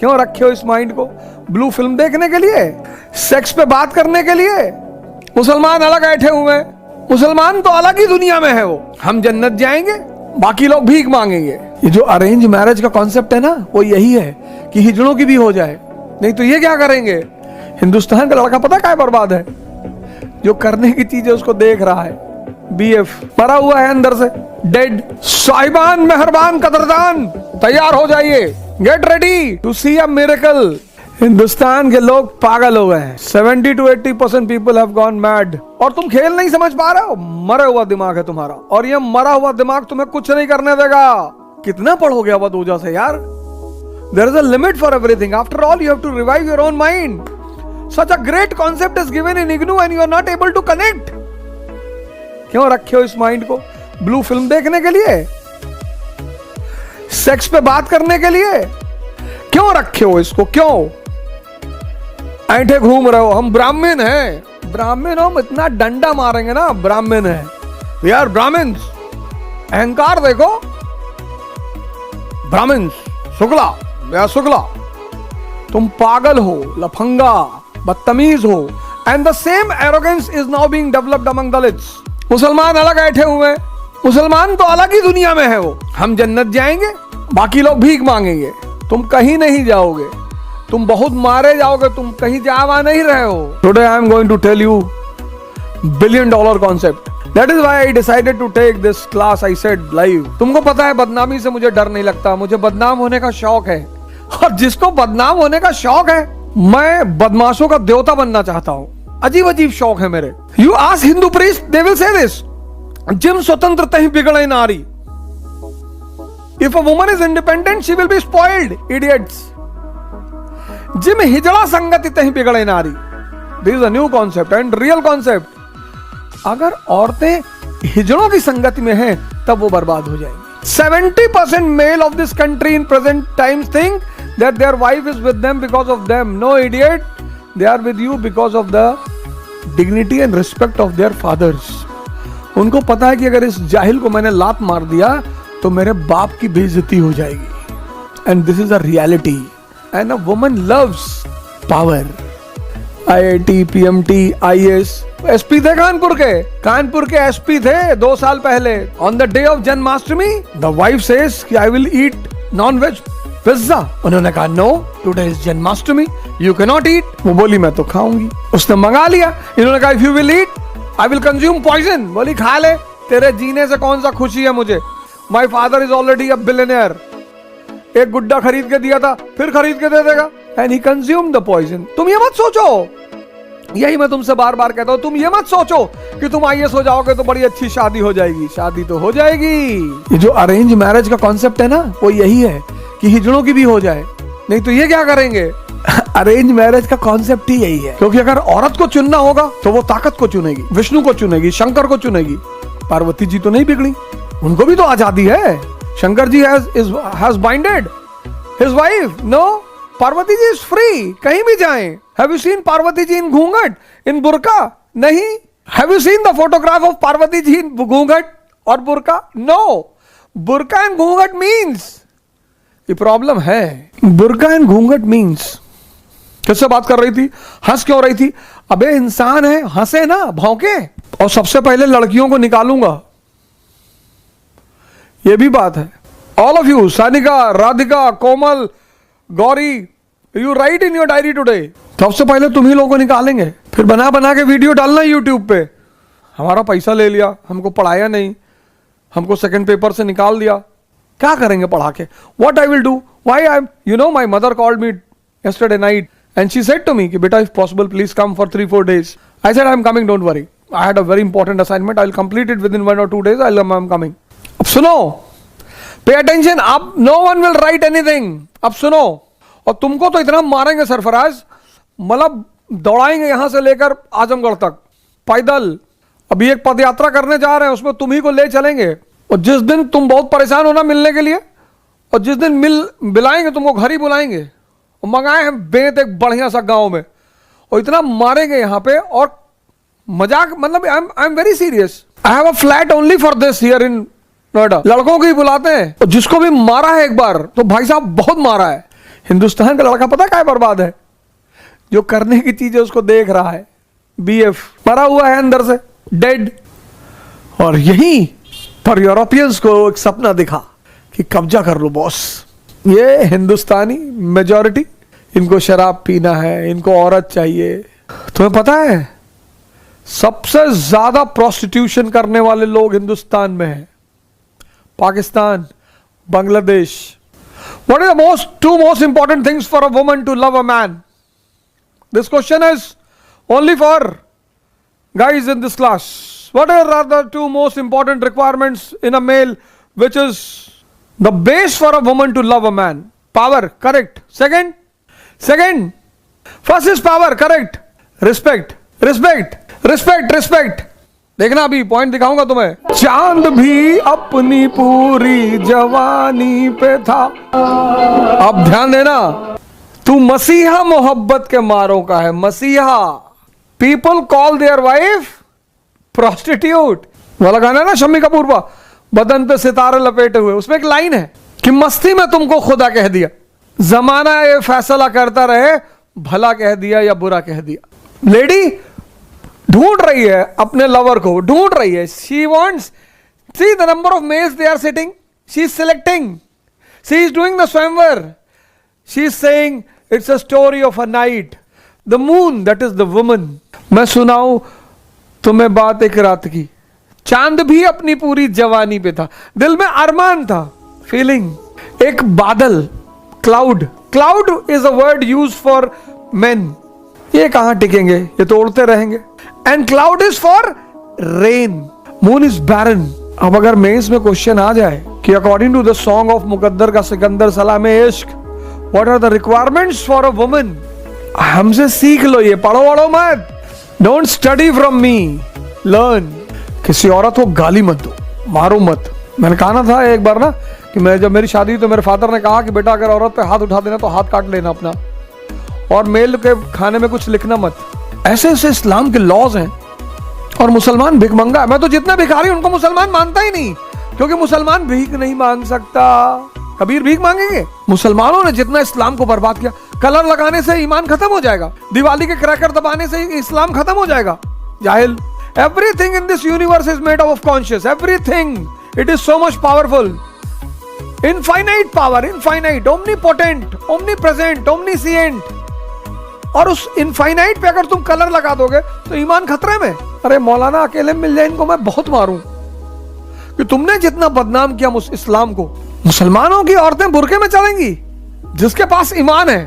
क्यों रखे हो इस माइंड को? ब्लू फिल्म देखने के लिए, सेक्स पे बात करने के लिए? मुसलमान अलग बैठे हुए हैं, मुसलमान तो अलग ही दुनिया में है। वो हम जन्नत जाएंगे, बाकी लोग भीख मांगेंगे। ये जो अरेंज मैरिज का कॉन्सेप्ट है ना, वो यही है कि हिजड़ों की भी हो जाए, नहीं तो ये क्या करेंगे? हिंदुस्तान का लड़का पता क्या बर्बाद है? जो करने की चीज है उसको देख रहा है। बीएफ मरा हुआ है अंदर से, डेड। साहिबान, मेहरबान, कदरदान, तैयार हो जाइए, get ready to see a miracle. Hindustan के लोग पागल हो गए हैं। 70 to 80% people have gone mad. और तुम खेल नहीं समझ पा रहे हो, मरा हुआ दिमाग है तुम्हारा, और ये मरा हुआ दिमाग तुम्हें कुछ नहीं करने देगा। कितना पढ़ोगे अवध ओझा से यार? There is a limit for everything. After all, you have to revive your own mind. Such a great concept is given in IGNOU and you are not able to connect. क्यों रखे हो इस माइंड को? Blue film देखने के लिए, sex पे बात करने के लिए? क्यों रखे हो इसको? क्यों ऐठे घूम रहे हो? हम ब्राह्मण हैं, ब्राह्मण हो, इतना डंडा मारेंगे ना, ब्राह्मण है, वी आर ब्राह्मण्स। अहंकार देखो, ब्राह्मण्स, शुक्ला या शुक्ला। तुम पागल हो, लफंगा, बदतमीज हो। And the same arrogance is now being developed among Dalits. मुसलमान अलग बैठे हुए हैं, मुसलमान तो अलग ही दुनिया में है। वो हम जन्नत जाएंगे, बाकी लोग भीख मांगेंगे। तुम कहीं नहीं जाओगे, तुम बहुत मारे जाओगे, तुम कहीं जा नहीं रहे हो। Today I am going to tell you $1 billion concept. That is why I decided to take this class. I said live. तुमको पता है बदनामी से मुझे डर नहीं लगता, मुझे बदनाम होने का शौक है। और जिसको बदनाम होने का शौक है, मैं बदमाशों का देवता बनना चाहता हूँ। अजीब अजीब शौक है मेरे। You ask Hindu priest, they will say this. Gym स्वतंत्र तहीं बिगड़े नारी। If a woman is independent, she will be spoiled. Idiots. जिम हिजड़ा संगति तहीं बिगड़े नारी। This is a new concept and real concept. अगर औरतें हिजड़ों की संगति में हैं, तब वो बर्बाद हो जाएंगी। 70% male of this country in present times think that their wife is with them because of them. No idiot, they are with you because of the dignity and respect of their fathers. उनको पता है कि अगर इस जाहिल को मैंने लात मार दिया तो मेरे बाप की बेइज्जती हो जाएगी। And this is a reality. And a woman loves power. IIT, PMT, IAS, SP थे कानपुर के SP थे 2 साल पहले। On the day of Janmashtami the wife says कि I will eat non veg pizza. उन्होंने कहा no, today is Janmashtami, you can not eat. वो बोली मैं तो खाऊंगी। उसने मंगा लिया। इन्होंने कहा if you will eat I will consume poison. बोली खा ले, तेरे जीने से कौन सा खुशी है मुझे। My father is already a billionaire. एक गुड्डा खरीद के दिया था, फिर खरीद के दे देगा। And he consume the poison. तुम ये मत सोचो, यही मैं तुमसे बार बार कहता हूं, तुम ये मत सोचो कि तुम IAS हो जाओगे तो बड़ी अच्छी शादी हो जाएगी। शादी तो हो जाएगी। ये जो अरेंज मैरिज का कॉन्सेप्ट है ना, वो यही है कि हिजड़ों की भी हो जाए, नहीं तो ये क्या करेंगे? अरेंज मैरिज का कॉन्सेप्ट ही यही है। क्योंकि अगर औरत को चुनना होगा तो वो ताकत को चुनेगी, विष्णु को चुनेगी, शंकर को चुनेगी। पार्वती जी तो नहीं बिगड़ी, उनको भी तो आजादी है। Shankar ji has binded his wife. No, Parvati ji is free, कहीं भी जाएं। Have you seen Parvati ji in घूंघट, in बुर्का? नहीं। Have you seen the photograph of Parvati ji in घूंघट और बुर्का? No. बुर्का एंड घूंघट means, ये प्रॉब्लम है। बुर्का एंड घूंघट means, किससे बात कर रही थी? हंस क्यों रही थी? अबे इंसान है, हंसे ना, भौंके। और सबसे पहले लड़कियों को निकालूंगा, ये भी बात है। All of you, Sanika, Radhika, Komal, Gauri, you right in your diary today. सबसे पहले तुम ही लोगों को निकालेंगे, फिर बना बना के वीडियो डालना यूट्यूब पे। हमारा पैसा ले लिया, हमको पढ़ाया नहीं, हमको सेकंड पेपर से निकाल दिया। क्या करेंगे पढ़ा के? What I will do? Why I am, you know, my mother called me yesterday night and she said to me कि बेटा if possible please come for 3-4 days. I said I am coming, don't worry. I had a very important assignment. I will complete it within 1 or 2 days. I am coming. अब सुनो, pay attention. अब no one will write anything. अब सुनो, और तुमको तो इतना मारेंगे सरफराज, मतलब दौड़ाएंगे यहां से लेकर आजमगढ़ तक पैदल। अभी एक पद यात्रा करने जा रहे हैं, उसमें तुम ही को ले चलेंगे। और जिस दिन तुम बहुत परेशान हो ना मिलने के लिए, और जिस दिन बुलाएंगे तुमको घर ही बुलाएंगे। और मंगाए हैं बेत एक बढ़िया सा गांव में, और इतना मारेंगे यहां पे। और मजाक, मतलब I am very serious. I have a flat only for this here in Noida. लड़कों को ही बुलाते हैं, और जिसको भी मारा है एक बार तो भाई साहब बहुत मारा है। हिंदुस्तान का लड़का पता क्या बर्बाद है? जो करने की चीज है उसको देख रहा है। बीएफ मरा हुआ है अंदर से, डेड। और यहीं पर यूरोपियंस को एक सपना दिखा कि कब्जा कर लो बॉस। ये हिंदुस्तानी मेजॉरिटी, इनको शराब पीना है, इनको औरत चाहिए। तुम्हें पता है सबसे ज्यादा प्रोस्टिट्यूशन करने वाले लोग हिंदुस्तान में हैं, Pakistan, Bangladesh. What are the two most important things for a woman to love a man? This question is only for guys in this class. What are the two most important requirements in a male, which is the base for a woman to love a man? Power, correct. Second, first is power, correct. Respect. देखना अभी point दिखाऊंगा तुम्हें। चांद भी अपनी पूरी जवानी पे था। अब ध्यान देना, तू मसीहा मोहब्बत के मारों का है, मसीहा। People call their wife prostitute. वाला गाना है ना शम्मी कपूर का, बदन पे सितारे लपेटे हुए, उसमें एक लाइन है कि मस्ती में तुमको खुदा कह दिया, जमाना ये फैसला करता रहे भला कह दिया या बुरा कह दिया। लेडी ढूंढ रही है अपने लवर को, ढूंढ रही है। She wants, see the number of males they are sitting, she is selecting, she is doing the swayamvar, she is saying it's a story of a night, the moon that is the woman. मैं सुनाऊं तुम्हें बात एक रात की। चांद भी अपनी पूरी जवानी पे था, दिल में अरमान था, फीलिंग। एक बादल, cloud is a word use for men. ये कहां टिकेंगे, ये तो उड़ते रहेंगे। And cloud is for rain, moon is barren. अब अगर मेंस में क्वेश्चन आ जाए कि according to the song of Muqaddar Ka Sikandar Salame Ishq, what are the requirements for a woman, हमसे सीख लो, ये पढ़ो वढ़ो मत। Don't study from me, learn. किसी औरत को गाली मत दो, मारो मत। मैंने कहा ना था एक बार ना कि मैं जब मेरी शादी हुई तो मेरे फादर ने कहा कि बेटा अगर औरत पे हाथ उठा देना तो हाथ काट लेना अपना, और मेल के खाने में कुछ लिखना मत। ऐसे ऐसे इस्लाम के लॉज हैं। और मुसलमान भिखमंगा, मैं तो जितना भिखारी उनको मुसलमान मानता ही नहीं, क्योंकि मुसलमान भीख नहीं मांग सकता। कबीर भीख मांगेंगे? मुसलमानों ने जितना इस्लाम को बर्बाद किया, कलर लगाने से ईमान खत्म हो जाएगा, दिवाली के क्रैकर दबाने से इस्लाम खत्म हो जाएगा। जाहिल। Everything in this universe is made of conscious, everything, it is so much powerful, infinite power, infinite, omnipotent, omnipresent, omniscient. और उस इनफाइनाइट पे अगर तुम कलर लगा दोगे तो ईमान खतरे में। अरे मौलाना अकेले मिल जाए इनको मैं बहुत मारूं कि तुमने जितना बदनाम किया इस्लाम को। मुसलमानों की औरतें बुरके में चलेंगी, जिसके पास ईमान है।